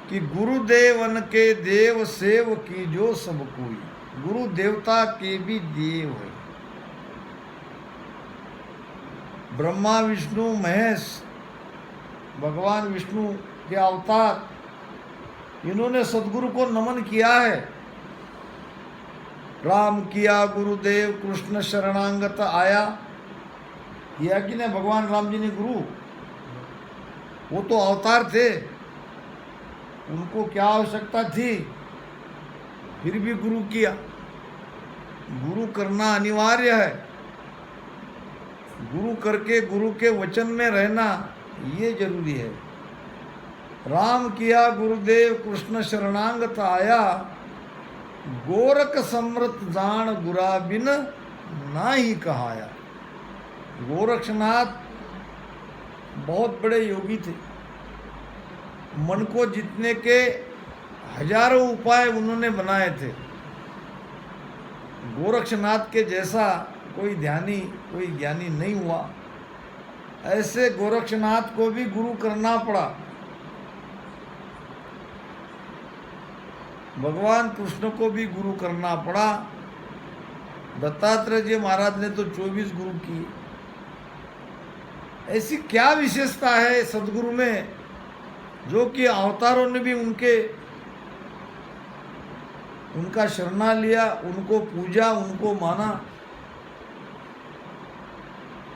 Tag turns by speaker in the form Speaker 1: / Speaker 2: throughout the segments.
Speaker 1: कि गुरुदेवन के देव सेव की जो सब कोई, गुरु देवता के भी देव है। ब्रह्मा विष्णु महेश, भगवान विष्णु के अवतार, इन्होंने सदगुरु को नमन किया है। राम किया गुरुदेव कृष्ण शरणांगत आया, किया कि नहीं भगवान राम जी ने गुरु? वो तो अवतार थे, उनको क्या आवश्यकता थी, फिर भी गुरु किया। गुरु करना अनिवार्य है। गुरु करके गुरु के वचन में रहना ये जरूरी है। राम किया गुरुदेव कृष्ण शरणांगत आया, गोरख समृत जान गुरा बिन ना ही कहाया। गोरक्षनाथ बहुत बड़े योगी थे। मन को जीतने के हजारों उपाय उन्होंने बनाए थे। गोरक्षनाथ के जैसा कोई ध्यानी, कोई ज्ञानी नहीं हुआ। ऐसे गोरक्षनाथ को भी गुरु करना पड़ा। भगवान कृष्ण को भी गुरु करना पड़ा। दत्तात्रेय जी महाराज ने तो 24 गुरु किए। ऐसी क्या विशेषता है सदगुरु में, जो कि अवतारों ने भी उनका शरणा लिया, उनको पूजा, उनको माना?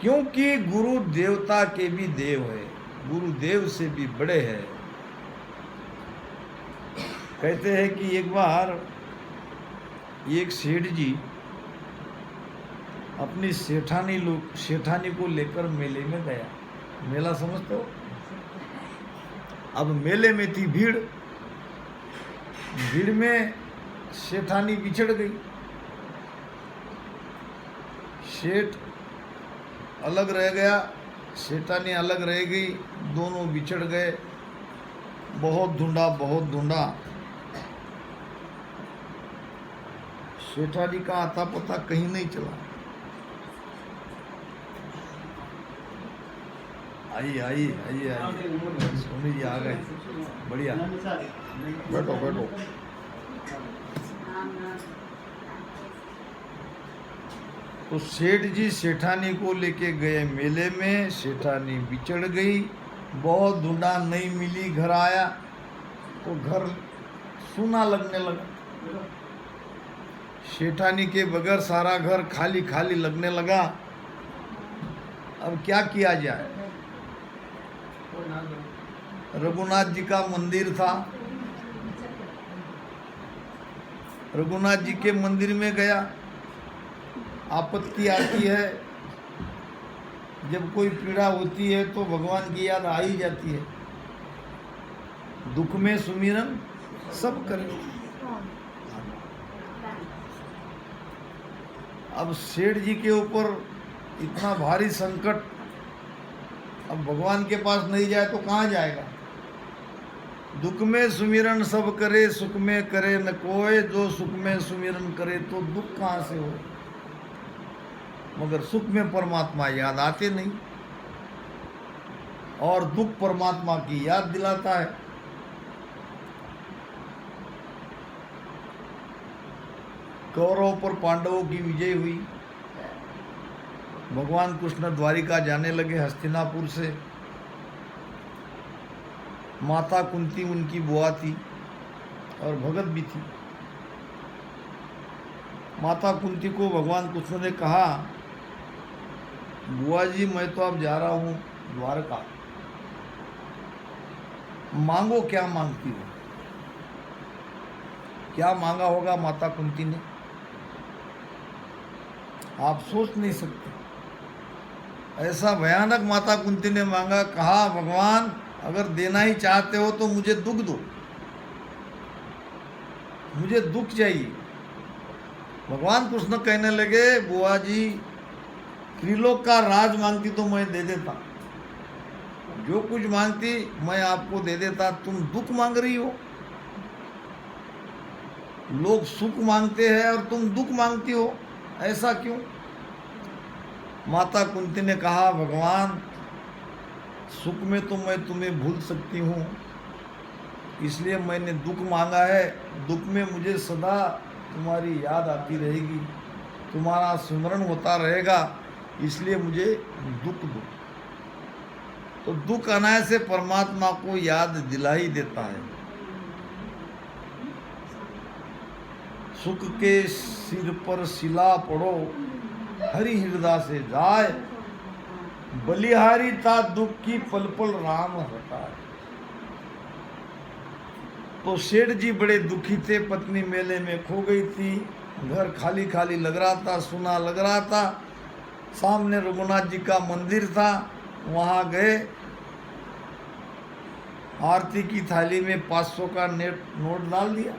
Speaker 1: क्योंकि गुरु देवता के भी देव है, गुरु देव से भी बड़े हैं। कहते हैं कि एक बार एक सेठ जी अपनी सेठानी को लेकर मेले में गया। मेला समझते हो? अब मेले में थी भीड़। भीड़ में सेठानी बिछड़ गई। सेठ अलग रह गया, सेठानी अलग रह गई, दोनों बिछड़ गए। बहुत ढूंढा। सेठानी का आता पता कहीं नहीं चला। आई सोनी जी आ गए। बढ़िया, बैठो। तो सेठ जी सेठानी को लेके गए मेले में। सेठानी बिछड़ गई, बहुत ढूंढा, नहीं मिली। घर आया तो घर सूना लगने लगा। सेठानी के बगैर सारा घर खाली खाली लगने लगा। अब क्या किया जाए? रघुनाथ जी का मंदिर था। रघुनाथ जी के मंदिर में गया। आपत्ति आती है, जब कोई पीड़ा होती है तो भगवान की याद आ ही जाती है। दुख में सुमिरन सब करे। अब सेठ जी के ऊपर इतना भारी संकट, अब भगवान के पास नहीं जाए तो कहाँ जाएगा? दुख में सुमिरन सब करे, सुख में करे न कोय। जो सुख में सुमिरन करे तो दुख कहाँ से हो? मगर सुख में परमात्मा याद आते नहीं, और दुख परमात्मा की याद दिलाता है। कौरवों पर पांडवों की विजय हुई। भगवान कृष्ण द्वारिका जाने लगे हस्तिनापुर से। माता कुंती उनकी बुआ थी और भगत भी थी। माता कुंती को भगवान कृष्ण ने कहा, बुआ जी मैं तो अब जा रहा हूँ द्वारका, मांगो क्या मांगती हो? क्या मांगा होगा माता कुंती ने, आप सोच नहीं सकते। ऐसा भयानक माता कुंती ने मांगा। कहा, भगवान अगर देना ही चाहते हो तो मुझे दुख दो, मुझे दुख चाहिए। भगवान कृष्ण कहने लगे, बुआ जी त्रिलोक का राज मांगती तो मैं दे देता, जो कुछ मांगती मैं आपको दे देता। तुम दुख मांग रही हो। लोग सुख मांगते हैं और तुम दुख मांगती हो, ऐसा क्यों? माता कुंती ने कहा, भगवान सुख में तो मैं तुम्हें भूल सकती हूँ, इसलिए मैंने दुख मांगा है। दुख में मुझे सदा तुम्हारी याद आती रहेगी, तुम्हारा स्मरण होता रहेगा, इसलिए मुझे दुख दो। तो दुख अनायास से परमात्मा को याद दिला ही देता है। सुख के सिर पर शिला पड़ो, हरि हृदय से जाए, बलिहारी ता दुख की पल पल राम हटाए। तो सेठ जी बड़े दुखी थे, पत्नी मेले में खो गई थी, घर खाली खाली लग रहा था, सुना लग रहा था। सामने रघुनाथ जी का मंदिर था, वहाँ गए, आरती की थाली में 500 का नोट डाल दिया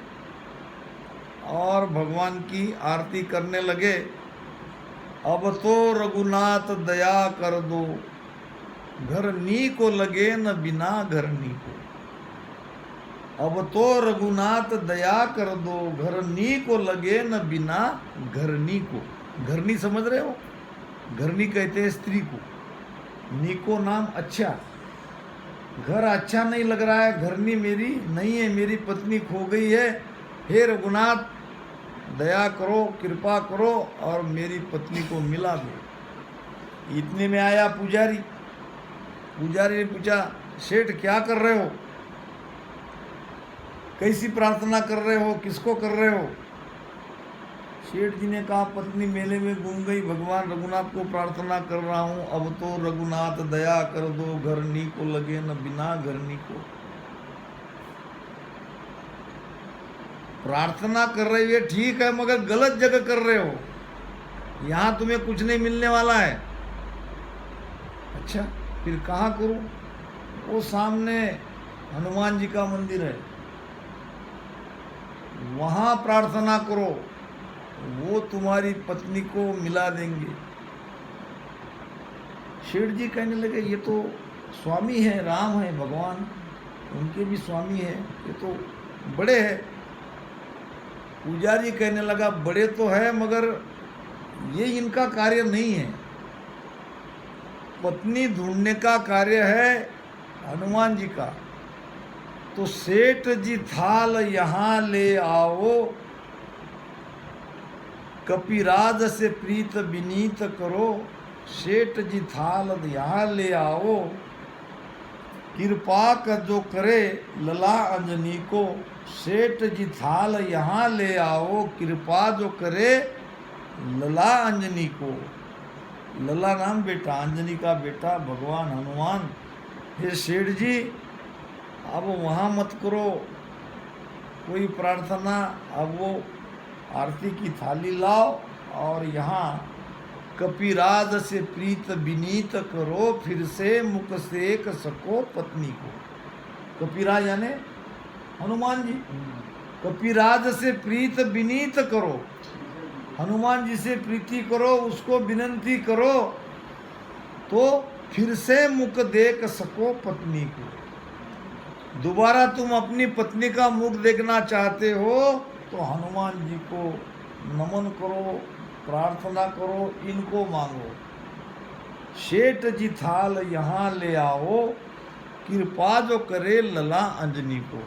Speaker 1: और भगवान की आरती करने लगे। अब तो रघुनाथ दया कर दो, घर नी को लगे न बिना घर नी को। अब तो रघुनाथ दया कर दो, घर नी को लगे न बिना घरनी को। घरनी समझ रहे हो? घरनी कहते हैं स्त्री को, नी को नाम अच्छा। घर अच्छा नहीं लग रहा है, घरनी मेरी नहीं है, मेरी पत्नी खो गई है, हे रघुनाथ दया करो, कृपा करो और मेरी पत्नी को मिला दो। इतने में आया पुजारी। पुजारी ने पूछा, सेठ क्या कर रहे हो, कैसी प्रार्थना कर रहे हो, किसको कर रहे हो? सेठ जी ने कहा, पत्नी मेले में गुम गई, भगवान रघुनाथ को प्रार्थना कर रहा हूँ। अब तो रघुनाथ दया कर दो, घरनी को लगे न बिना घरनी को। प्रार्थना कर रही है ठीक है, मगर गलत जगह कर रहे हो, यहाँ तुम्हें कुछ नहीं मिलने वाला है। अच्छा फिर कहाँ करूँ? वो सामने हनुमान जी का मंदिर है, वहाँ प्रार्थना करो, वो तुम्हारी पत्नी को मिला देंगे। शेठ जी कहने लगे, ये तो स्वामी है, राम है, भगवान उनके भी स्वामी है, ये तो बड़े हैं। पुजारी कहने लगा, बड़े तो है मगर ये इनका कार्य नहीं है, पत्नी ढूंढने का कार्य है हनुमान जी का। तो सेठ जी थाल यहाँ ले आओ, कपिराज से प्रीत विनीत करो। सेठ जी थाल यहाँ ले आओ, कृपा का जो करे लला अंजनी को। सेठ जी थाल यहाँ ले आओ, कृपा जो करे लला अंजनी को। लला नाम बेटा, अंजनी का बेटा भगवान हनुमान। हे सेठ जी अब वहाँ मत करो कोई प्रार्थना, अब वो आरती की थाली लाओ और यहाँ कपिराज से प्रीत विनीत करो, फिर से मुख सेक सको पत्नी को। कपिराज यानी हनुमान जी। कपिराज से प्रीत विनीत करो, हनुमान जी से प्रीति करो, उसको विनंती करो, तो फिर से मुख देख सको पत्नी को। दोबारा तुम अपनी पत्नी का मुख देखना चाहते हो तो हनुमान जी को नमन करो, प्रार्थना करो, इनको मांगो। सेठ जी थाल यहाँ ले आओ, कृपा जो करे लला अंजनी को।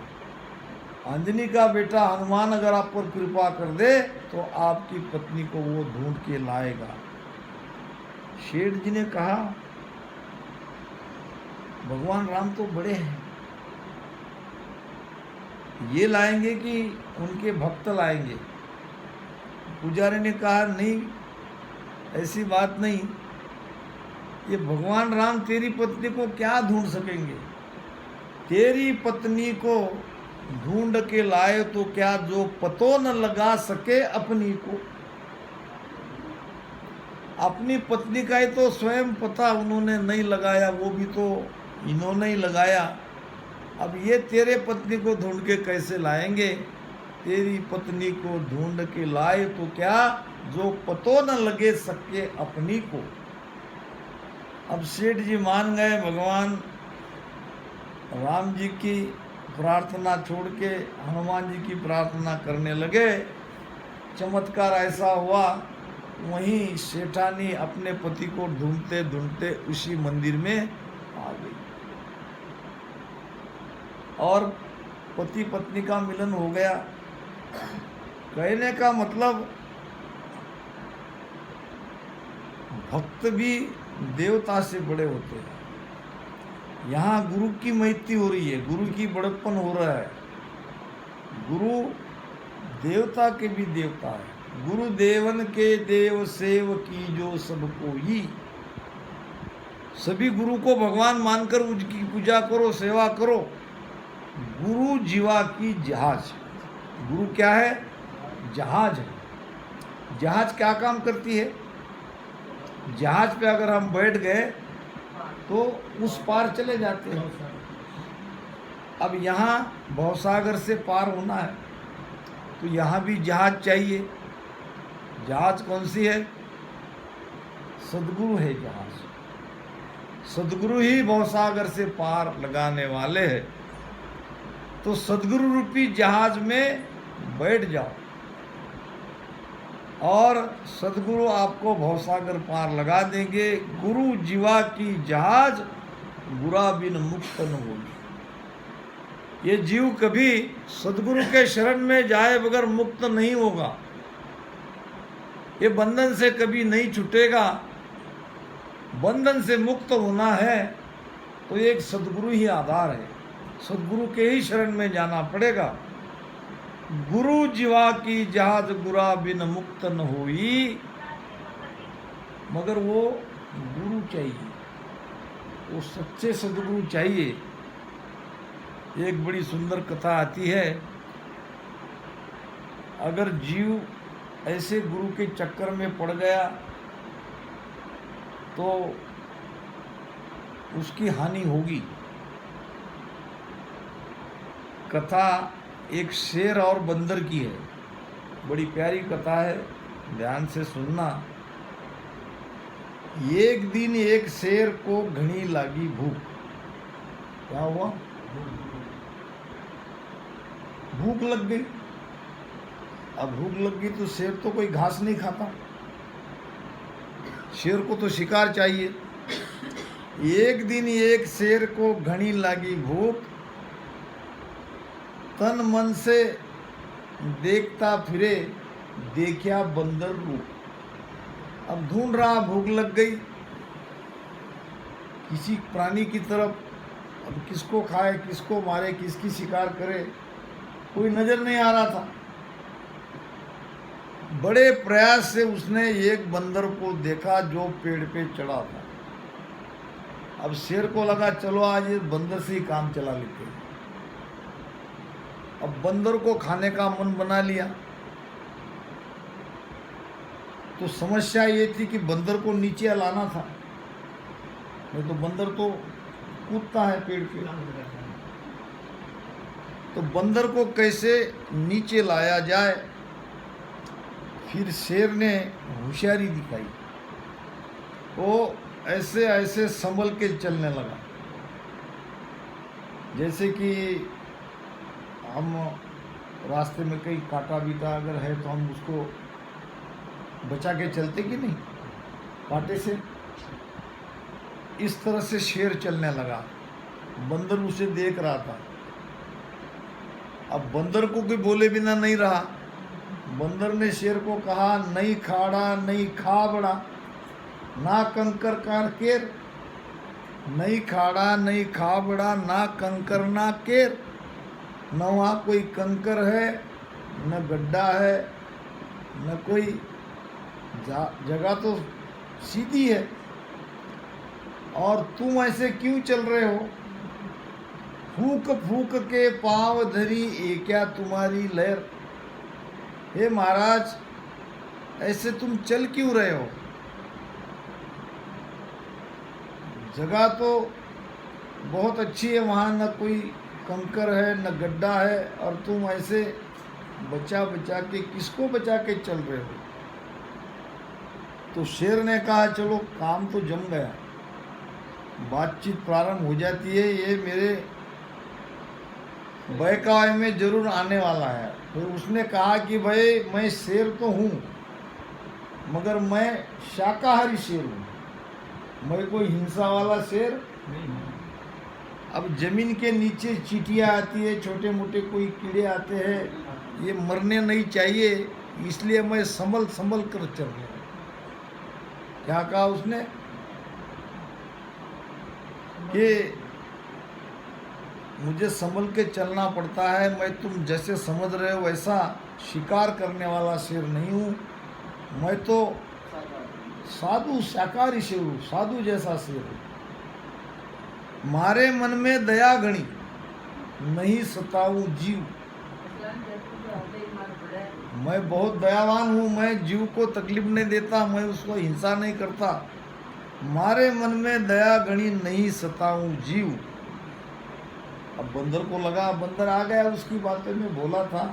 Speaker 1: अंजनी का बेटा हनुमान अगर आप पर कृपा कर दे तो आपकी पत्नी को वो ढूंढ के लाएगा। सेठ जी ने कहा, भगवान राम तो बड़े हैं, ये लाएंगे कि उनके भक्त लाएंगे? पुजारी ने कहा, नहीं ऐसी बात नहीं, ये भगवान राम तेरी पत्नी को क्या ढूंढ सकेंगे? तेरी पत्नी को ढूंढ के लाए तो क्या जो पतो न लगा सके अपनी को। अपनी पत्नी का ही तो स्वयं पता उन्होंने नहीं लगाया, वो भी तो इन्होंने ही लगाया। अब ये तेरे पत्नी को ढूंढ के कैसे लाएंगे? तेरी पत्नी को ढूंढ के लाए तो क्या जो पतो न लगे सके अपनी को। अब सेठ जी मान गए, भगवान राम जी की प्रार्थना छोड़ के हनुमान जी की प्रार्थना करने लगे। चमत्कार ऐसा हुआ, वहीं सेठानी अपने पति को ढूंढते ढूंढते उसी मंदिर में आ गई और पति पत्नी का मिलन हो गया। कहने का मतलब भक्त भी देवता से बड़े होते हैं। यहाँ गुरु की मैत्री हो रही है, गुरु की बड़प्पन हो रहा है। गुरु देवता के भी देवता है। गुरु देवन के देव सेव की जो सबको ही। सभी गुरु को भगवान मानकर उसकी पूजा करो, सेवा करो। गुरु जीवा की जहाज। गुरु क्या है? जहाज है। जहाज क्या काम करती है? जहाज पे अगर हम बैठ गए तो उस पार चले जाते हैं। अब यहाँ भवसागर से पार होना है तो यहाँ भी जहाज चाहिए। जहाज कौन सी है? सद्गुरु है जहाज। सद्गुरु ही भवसागर से पार लगाने वाले हैं। तो सद्गुरु रूपी जहाज में बैठ जाओ और सद्गुरु आपको भवसागर पार लगा देंगे। गुरु जीवा की जहाज, बुरा बिन मुक्त न होगी। ये जीव कभी सद्गुरु के शरण में जाए बगैर मुक्त नहीं होगा। ये बंधन से कभी नहीं छूटेगा। बंधन से मुक्त होना है तो एक सद्गुरु ही आधार है। सद्गुरु के ही शरण में जाना पड़ेगा। गुरु जीवा की जहाज, बुरा बिन मुक्त न होई। मगर वो गुरु चाहिए, वो सच्चे सद्गुरु चाहिए। एक बड़ी सुंदर कथा आती है। अगर जीव ऐसे गुरु के चक्कर में पड़ गया तो उसकी हानि होगी। कथा एक शेर और बंदर की है। बड़ी प्यारी कथा है, ध्यान से सुनना। एक दिन एक शेर को घनी लागी भूख। क्या हुआ? भूख लग गई। अब भूख लग गई तो शेर तो कोई घास नहीं खाता, शेर को तो शिकार चाहिए। एक दिन एक शेर को घनी लागी भूख, तन मन से देखता फिरे, देखा बंदर रूप। अब ढूंढ रहा, भूख लग गई किसी प्राणी की तरफ। अब किसको खाए, किसको मारे, किसकी शिकार करे, कोई नजर नहीं आ रहा था। बड़े प्रयास से उसने एक बंदर को देखा जो पेड़ पे चढ़ा था। अब शेर को लगा चलो आज इस बंदर से ही काम चला लेते हैं। अब बंदर को खाने का मन बना लिया। तो समस्या ये थी कि बंदर को नीचे लाना था, नहीं तो बंदर तो कूदता है पेड़ पे। तो बंदर को कैसे नीचे लाया जाए, फिर शेर ने होशियारी दिखाई। वो ऐसे ऐसे संभल के चलने लगा, जैसे कि हम रास्ते में कहीं कांटा बीटा अगर है तो हम उसको बचा के चलते कि नहीं, कांटे से। इस तरह से शेर चलने लगा। बंदर उसे देख रहा था। अब बंदर को कोई बोले बिना नहीं रहा। बंदर ने शेर को कहा, नहीं खाड़ा नहीं खा बड़ा, ना कंकर का केर। नहीं खाड़ा नहीं खा बड़ा, ना कंकर ना केर। न वहाँ कोई कंकर है, न गड्ढा है, न कोई जगह तो सीधी है। और तुम ऐसे क्यों चल रहे हो? फूक फूक के पांव धरी ये क्या तुम्हारी लहर। हे महाराज, ऐसे तुम चल क्यों रहे हो? जगह तो बहुत अच्छी है, वहाँ न कोई कंकर है न गड्ढा है, और तुम ऐसे बचा बचा के, किसको बचा के चल रहे हो? तो शेर ने कहा चलो काम तो जम गया। बातचीत प्रारंभ हो जाती है। ये मेरे बहकावे में जरूर आने वाला है। फिर उसने कहा कि भाई मैं शेर तो हूँ, मगर मैं शाकाहारी शेर हूँ, मैं कोई हिंसा वाला शेर नहीं हूँ। अब जमीन के नीचे चींटियाँ आती है, छोटे मोटे कोई कीड़े आते हैं, ये मरने नहीं चाहिए, इसलिए मैं संभल संभल कर चल रहा हूँ। क्या कहा उसने कि मुझे संभल के चलना पड़ता है, मैं तुम जैसे समझ रहे हो वैसा शिकार करने वाला शेर नहीं हूँ, मैं तो साधु शाकाहारी शेर हूँ, साधु जैसा शेर हूँ। मारे मन में दया गणी, नहीं सताऊं जीव, मैं बहुत दयावान हूँ, मैं जीव को तकलीफ नहीं देता, मैं उसको हिंसा नहीं करता। मारे मन में दया गणी, नहीं सताऊं जीव। अब बंदर को लगा, बंदर आ गया, उसकी बातें में बोला था,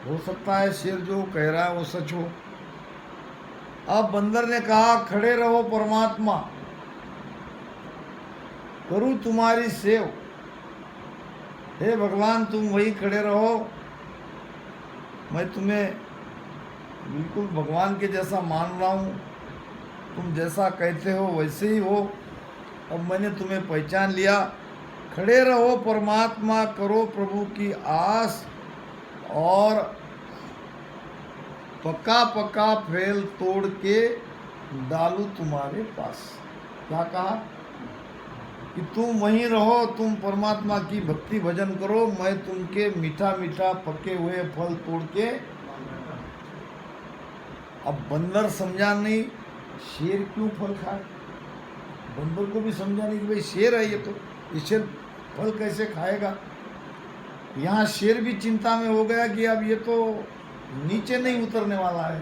Speaker 1: हो सकता है शेर जो कह रहा है वो सच हो। अब बंदर ने कहा, खड़े रहो परमात्मा, करूं तुम्हारी सेव। हे भगवान, तुम वही खड़े रहो, मैं तुम्हें बिल्कुल भगवान के जैसा मान रहा हूँ, तुम जैसा कहते हो वैसे ही हो। अब मैंने तुम्हें पहचान लिया। खड़े रहो परमात्मा, करो प्रभु की आस, और पक्का पक्का फेल तोड़ के डालू तुम्हारे पास। क्या कहा कि तुम वहीं रहो, तुम परमात्मा की भक्ति भजन करो, मैं तुमके मीठा मीठा पके हुए फल तोड़ के। अब बंदर समझा नहीं शेर क्यों फल खाए, बंदर को भी समझा नहीं कि भाई शेर है, ये शेर फल कैसे खाएगा। यहाँ शेर भी चिंता में हो गया कि अब ये तो नीचे नहीं उतरने वाला है,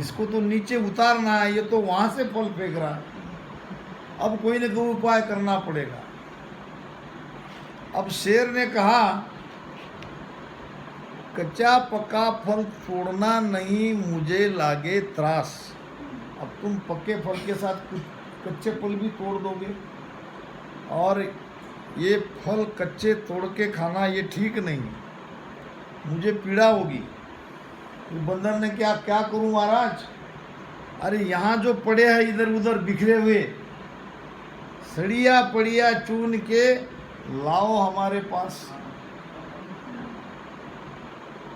Speaker 1: इसको तो नीचे उतारना है, ये तो वहाँ से फल फेंक रहा है, अब कोई न कोई उपाय करना पड़ेगा। अब शेर ने कहा, कच्चा पक्का फल तोड़ना नहीं मुझे लागे त्रास। अब तुम पक्के फल के साथ कुछ कच्चे फल भी तोड़ दोगे, और ये फल कच्चे तोड़ के खाना ये ठीक नहीं, मुझे पीड़ा होगी। तो बंदर ने क्या करूं महाराज, अरे यहाँ जो पड़े हैं इधर उधर बिखरे हुए, सड़िया पड़िया चून के लाओ हमारे पास।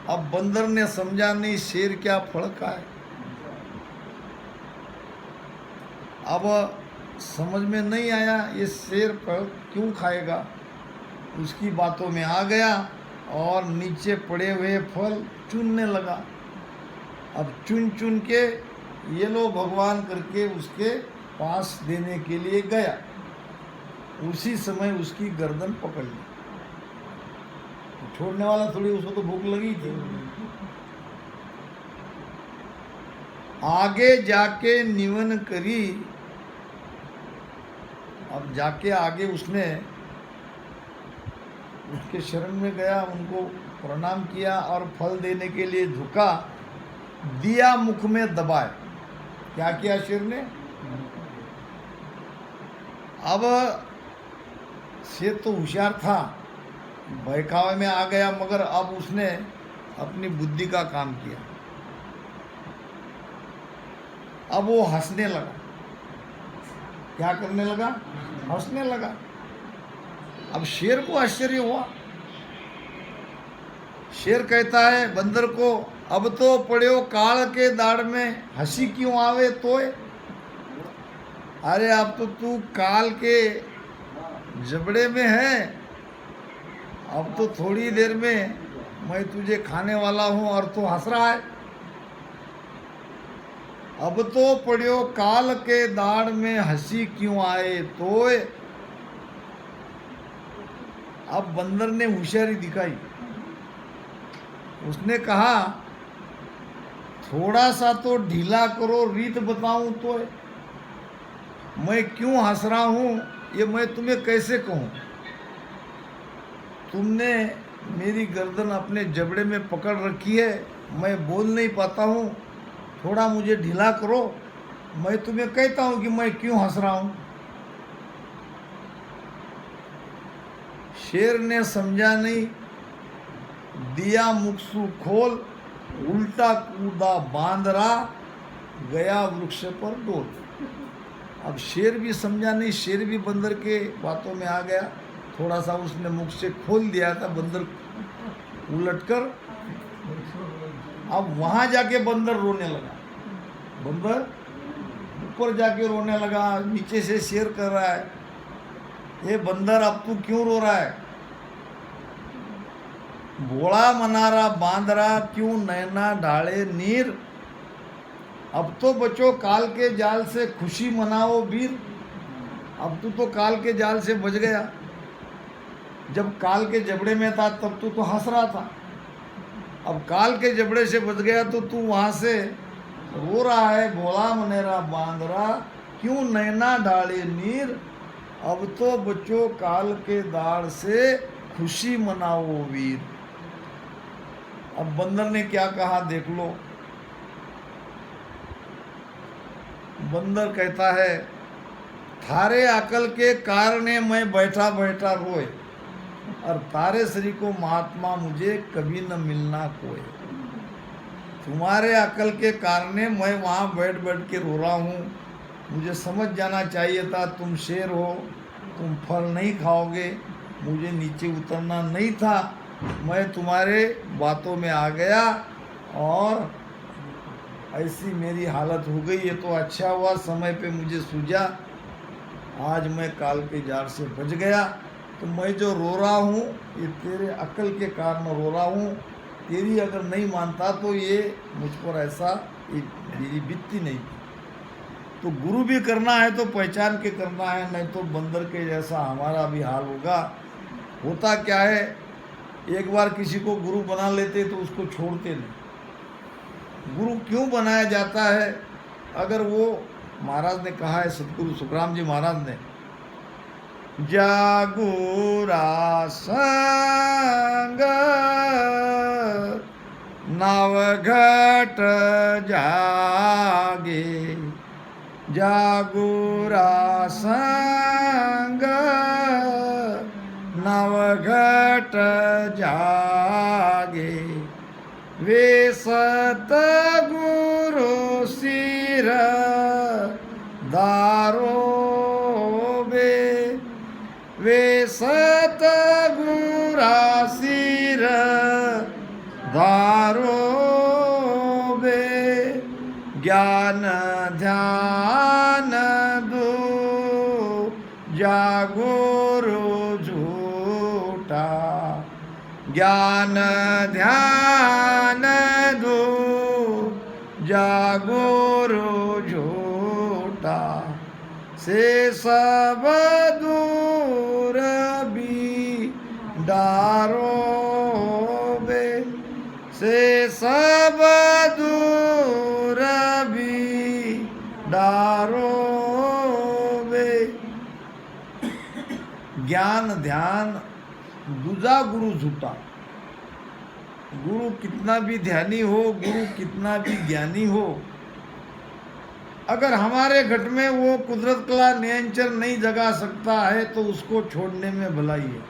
Speaker 1: अब बंदर ने समझा नहीं शेर क्या फल खाए। अब समझ में नहीं आया ये शेर फल क्यों खाएगा, उसकी बातों में आ गया और नीचे पड़े हुए फल चुनने लगा। अब चुन चुन के ये लो भगवान करके उसके पास देने के लिए गया। उसी समय उसकी गर्दन पकड़ ली, छोड़ने वाला थोड़ी, उसको तो भूख लगी थी। आगे जाके निवन करी। अब जाके आगे उसने उसके शरण में गया, उनको प्रणाम किया और फल देने के लिए झुका, दिया मुख में दबाए। क्या किया शेर ने, अब शेर तो होशियार था, बहकावे में आ गया, मगर अब उसने अपनी बुद्धि का काम किया। अब वो हंसने लगा। क्या करने लगा, हंसने लगा। अब शेर को आश्चर्य हुआ। शेर कहता है बंदर को, अब तो पड़े काल के दाड़ में, हंसी क्यों आवे तोय। अरे अब तो तू काल के जबड़े में है, अब तो थोड़ी देर में मैं तुझे खाने वाला हूं और तू हंस रहा है। अब तो पड़ियो काल के दाड़ में, हंसी क्यों आए तोय। अब बंदर ने होशियारी दिखाई, उसने कहा थोड़ा सा तो ढीला करो, रीत बताऊं तो मैं क्यों हंस रहा हूं ये मैं तुम्हें कैसे कहूं। तुमने मेरी गर्दन अपने जबड़े में पकड़ रखी है, मैं बोल नहीं पाता हूँ, थोड़ा मुझे ढीला करो, मैं तुम्हें कहता हूँ कि मैं क्यों हंस रहा हूँ। शेर ने समझा नहीं, दिया मुक्सु खोल, उल्टा कूदा बांदरा, गया वृक्ष पर डोल। अब शेर भी समझा नहीं, शेर भी बंदर के बातों में आ गया। थोड़ा सा उसने मुख से खोल दिया था, बंदर उलटकर, अब वहां जाके बंदर रोने लगा। बंदर ऊपर जाके रोने लगा, नीचे से शेर कर रहा है, ये बंदर अब तू क्यों रो रहा है? भोला मनारा बांदरा क्यों नैना डाले नीर, अब तो बचो काल के जाल से खुशी मनाओ वीर। अब तू तो काल के जाल से बच गया, जब काल के जबड़े में था तब तू तो हंस रहा था, अब काल के जबड़े से बच गया तो तू वहां से रो रहा है। भोला मनेरा बांदरा क्यों नैना डाले नीर, अब तो बचो काल के दाड़ से खुशी मनाओ वीर। अब बंदर ने क्या कहा देख लो। बंदर कहता है, थारे अकल के कारणे मैं बैठा बैठा रोए, और तारे श्री को महात्मा मुझे कभी न मिलना कोई। तुम्हारे अकल के कारणे मैं वहाँ बैठ बैठ के रो रहा हूँ, मुझे समझ जाना चाहिए था तुम शेर हो, तुम फल नहीं खाओगे, मुझे नीचे उतरना नहीं था, मैं तुम्हारे बातों में आ गया और ऐसी मेरी हालत हो गई। ये तो अच्छा हुआ समय पे मुझे सूझा, आज मैं काल के जाल से बच गया। तो मैं जो रो रहा हूँ ये तेरे अकल के कारण रो रहा हूँ, तेरी अगर नहीं मानता तो ये मुझ पर ऐसा मेरी बीतती नहीं। तो गुरु भी करना है तो पहचान के करना है, नहीं तो बंदर के जैसा हमारा भी हाल होगा। होता क्या है, एक बार किसी को गुरु बना लेते तो उसको छोड़ते नहीं। गुरु क्यों बनाया जाता है? अगर वो, महाराज ने कहा है, सतगुरु सुखराम जी महाराज ने, जागुरा संग नवघट जागे, जागुरा संग नवघट जागे, वे सतगुरु सिर दारो बे, वे सतगुरा सिर दारो बे, ज्ञान ध्यान दो जागुरु झूठा, ज्ञान ध्यान दो जागुरु झूठा, से सब दूर भी डारो बे, से सब दूर भी डारो बे। ज्ञान ध्यान दूजा गुरु झूठा। गुरु कितना भी ध्यानी हो, गुरु कितना भी ज्ञानी हो, अगर हमारे घट में वो कुदरत का नियंत्रण नहीं जगा सकता है तो उसको छोड़ने में भलाई है।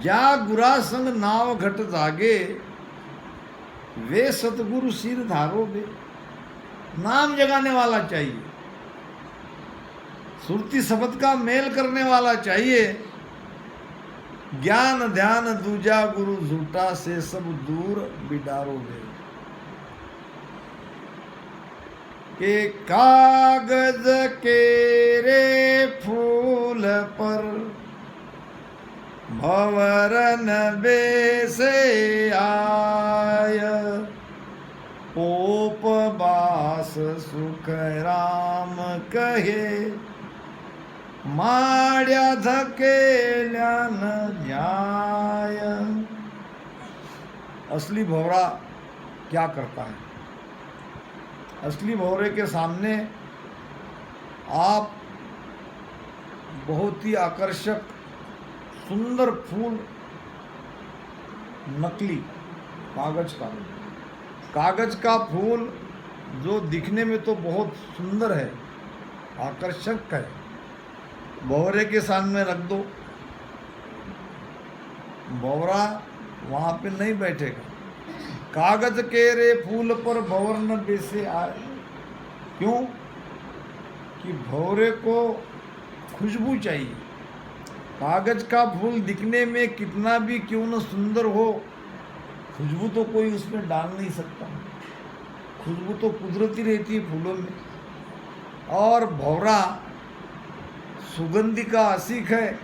Speaker 1: जा गुरा संग नाव घट जागे, वे सतगुरु सिर धारो बे। नाम जगाने वाला चाहिए, सुरती शब्द का मेल करने वाला चाहिए। ज्ञान ध्यान दूजा गुरु झूठा, से सब दूर बिडारोगे। के कागज के रे फूल पर भंवरन बेसे आय, उपवास सुख राम कहे, माड्या धकेल्या न न्याय। असली भंवरा क्या करता है? असली भंवरे के सामने आप बहुत ही आकर्षक सुंदर फूल, नकली कागज का फूल जो दिखने में तो बहुत सुंदर है, आकर्षक है, भंवरे के सामने रख दो, भंवरा वहाँ पे नहीं बैठेगा। कागज के रे फूल पर भंवर न बेसे आए। क्यों? कि भंवरे को खुशबू चाहिए, कागज का फूल दिखने में कितना भी क्यों न सुंदर हो, खुशबू तो कोई उसमें डाल नहीं सकता। खुशबू तो कुदरती रहती है फूलों में। और भौरा सुगंधि का आशिक है,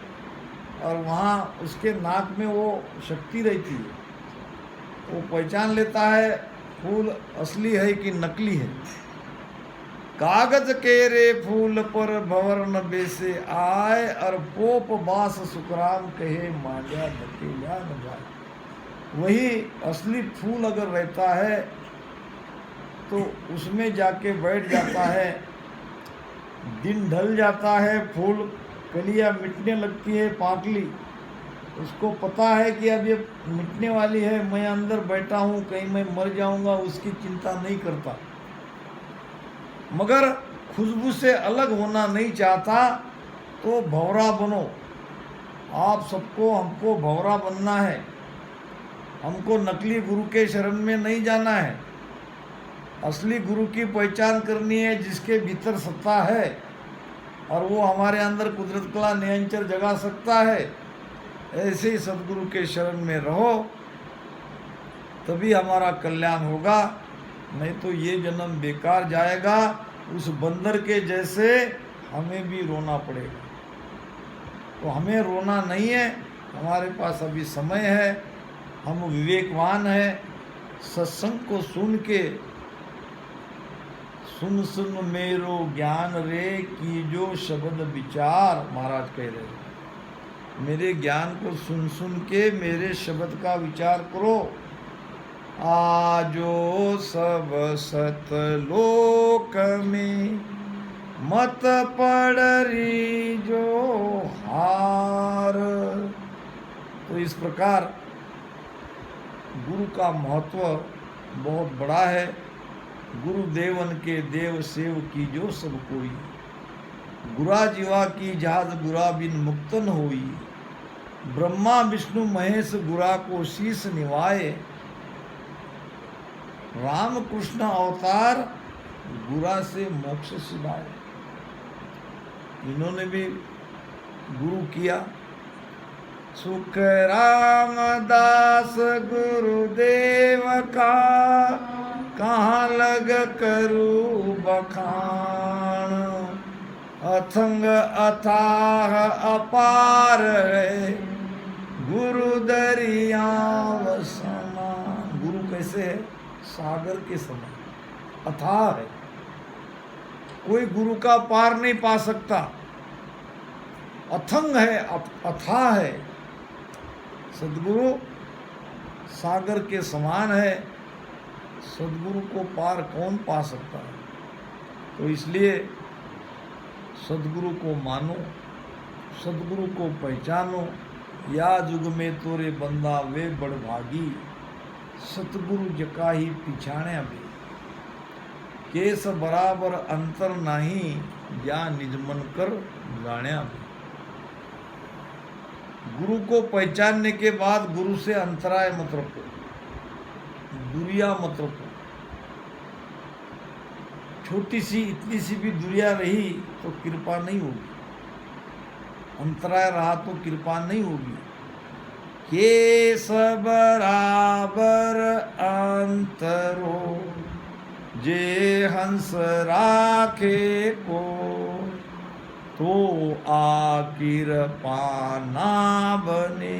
Speaker 1: और वहाँ उसके नाक में वो शक्ति रहती है, वो पहचान लेता है फूल असली है कि नकली है। कागज के रे फूल पर भंवर न बेसे आए, और पोप बास सुखराम कहे मांझा धकेला न जाए। वही असली फूल अगर रहता है तो उसमें जाके बैठ जाता है। दिन ढल जाता है, फूल कलियां मिटने लगती है, पाकली, उसको पता है कि अब ये मिटने वाली है, मैं अंदर बैठा हूँ, कहीं मैं मर जाऊंगा, उसकी चिंता नहीं करता। मगर खुशबू से अलग होना नहीं चाहता तो भंवरा बनो। आप सबको हमको भंवरा बनना है। हमको नकली गुरु के शरण में नहीं जाना है। असली गुरु की पहचान करनी है, जिसके भीतर सत्ता है और वो हमारे अंदर कुदरत कला नियंचर जगा सकता है। ऐसे ही सदगुरु के शरण में रहो, तभी हमारा कल्याण होगा। नहीं तो ये जन्म बेकार जाएगा। उस बंदर के जैसे हमें भी रोना पड़ेगा। तो हमें रोना नहीं है, हमारे पास अभी समय है, हम विवेकवान हैं। सत्संग को सुन के सुन सुन मेरो ज्ञान रे की जो शब्द विचार, महाराज कह रहे हैं, मेरे ज्ञान को सुन सुन के मेरे शब्द का विचार करो। आजो सब सतलोक में मत पड़री जो हार। तो इस प्रकार गुरु का महत्व बहुत बड़ा है। गुरुदेवन के देव सेव की जो सब कोई, गुरा जीवा की जहाज गुरा बिन मुक्तन होई। ब्रह्मा विष्णु महेश गुरा को शीस निवाए। राम कृष्ण अवतार गुरा से मोक्ष सिलाए। इन्होंने भी गुरु किया। सुख रामदास गुरुदेव का कहाँ लग करूं बखान। अथंग अथाह अपार है गुरु दरियाव समान। गुरु कैसे है? सागर के समान अथाह है, कोई गुरु का पार नहीं पा सकता। अथंग है, अथाह है। सदगुरु सागर के समान है, सदगुरु को पार कौन पा सकता है? तो इसलिए सदगुरु को मानो, सदगुरु को पहचानो। या जुग में तोरे बंदा वे बड़भागी, सतगुरु जका ही पिछाण्या भी। केस बराबर अंतर नहीं, या निजमन कर जाण्या भी। गुरु को पहचानने के बाद गुरु से अंतराय मत रखो, दुरिया मत रखो। छोटी सी इतनी सी भी दुरिया रही तो कृपा नहीं होगी, अंतराय रहा तो कृपा नहीं होगी। केस बराबर अंतरो जे हंस राखे को, तो आकिर पाना बने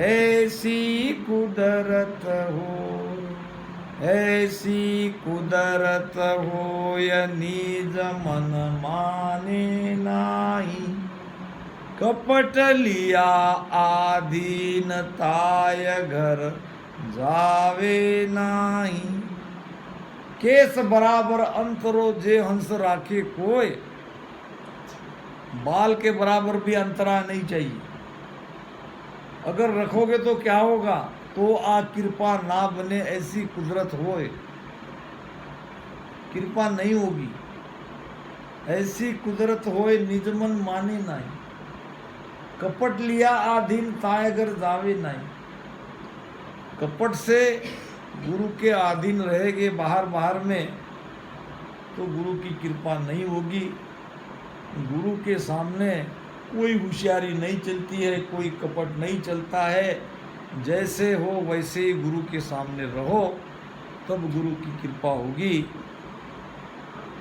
Speaker 1: ऐसी कुदरत हो। ऐसी कुदरत हो या निज मन माने नाही। कपट लिया आधीन ताय घर जावे नाही। केस बराबर अंतरो जे हंस राखे कोय। बाल के बराबर भी अंतरा नहीं चाहिए। अगर रखोगे तो क्या होगा? तो आ कृपा ना बने ऐसी कुदरत होए, कृपा नहीं होगी। ऐसी कुदरत होए निजमन माने नहीं। कपट लिया आधीन तायगर जावे नहीं। कपट से गुरु के अधीन रहेंगे बाहर बाहर में तो गुरु की कृपा नहीं होगी। गुरु के सामने कोई होशियारी नहीं चलती है, कोई कपट नहीं चलता है। जैसे हो वैसे ही गुरु के सामने रहो, तब गुरु की कृपा होगी।